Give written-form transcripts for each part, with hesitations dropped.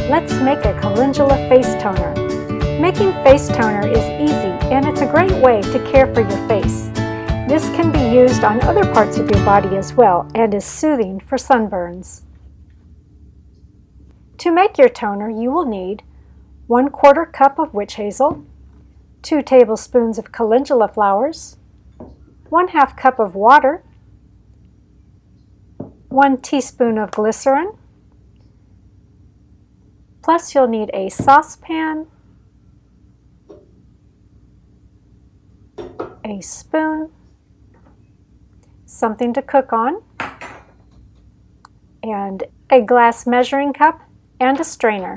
Let's make a calendula face toner. Making face toner is easy and it's a great way to care for your face. This can be used on other parts of your body as well and is soothing for sunburns. To make your toner, you will need 1/4 cup of witch hazel, 2 tablespoons of calendula flowers, 1/2 cup of water, 1 teaspoon of glycerin, plus you'll need a saucepan, a spoon, something to cook on, and a glass measuring cup and a strainer.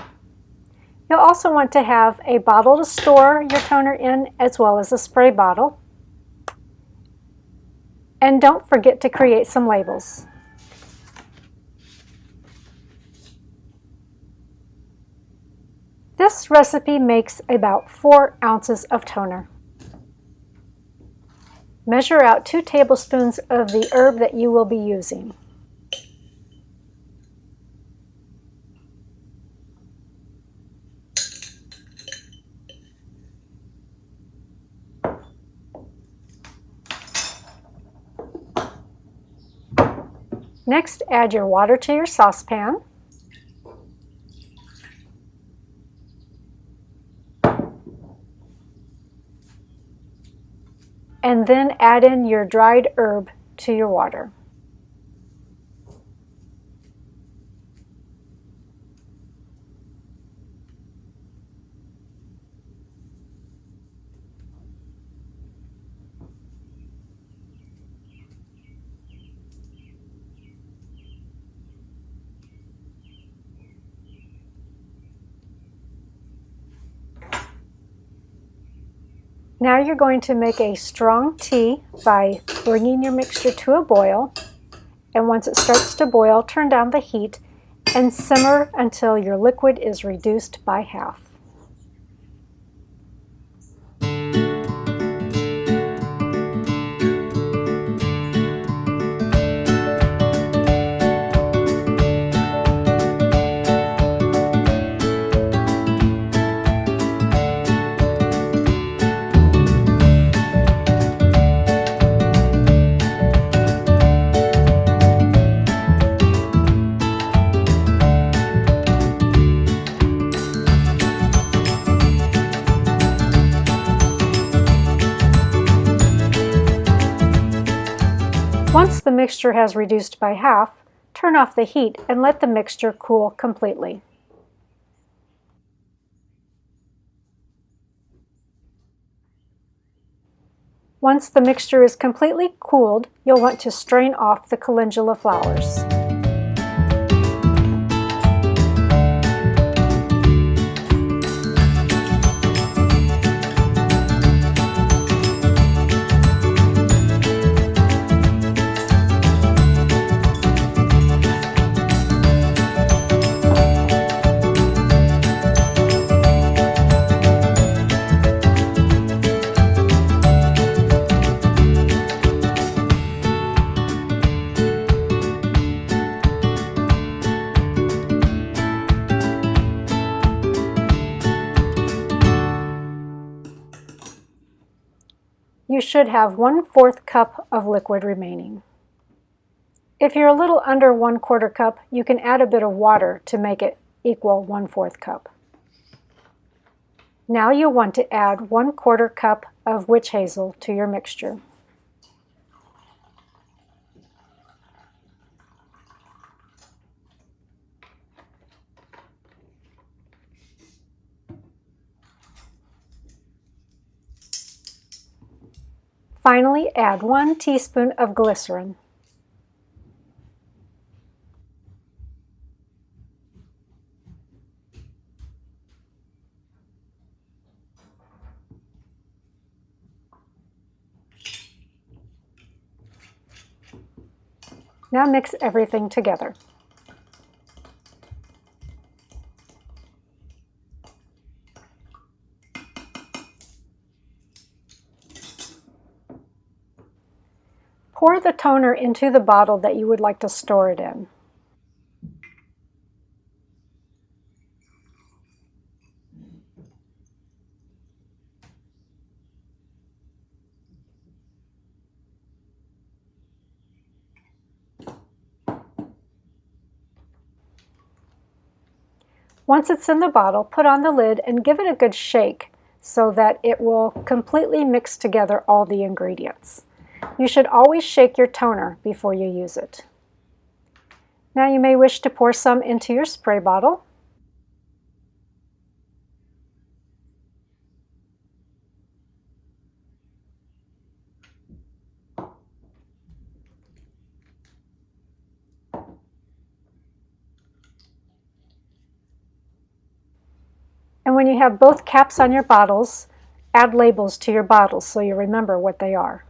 You'll also want to have a bottle to store your toner in as well as a spray bottle. And don't forget to create some labels. This recipe makes about 4 ounces of toner. Measure out 2 tablespoons of the herb that you will be using. Next, add your water to your saucepan. And then add in your dried herb to your water. Now you're going to make a strong tea by bringing your mixture to a boil, and once it starts to boil, turn down the heat and simmer until your liquid is reduced by half. Once the mixture has reduced by half, turn off the heat and let the mixture cool completely. Once the mixture is completely cooled, you'll want to strain off the calendula flowers. You should have 1/4 cup of liquid remaining. If you're a little under 1/4 cup, you can add a bit of water to make it equal 1/4 cup. Now you'll want to add 1/4 cup of witch hazel to your mixture. Finally, add 1 teaspoon of glycerin. Now mix everything together. Pour the toner into the bottle that you would like to store it in. Once it's in the bottle, put on the lid and give it a good shake so that it will completely mix together all the ingredients. You should always shake your toner before you use it. Now you may wish to pour some into your spray bottle. And when you have both caps on your bottles, add labels to your bottles so you remember what they are.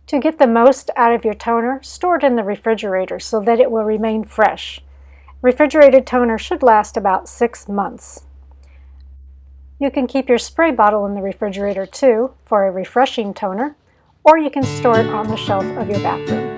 To get the most out of your toner, store it in the refrigerator so that it will remain fresh. Refrigerated toner should last about 6 months. You can keep your spray bottle in the refrigerator too for a refreshing toner, or you can store it on the shelf of your bathroom.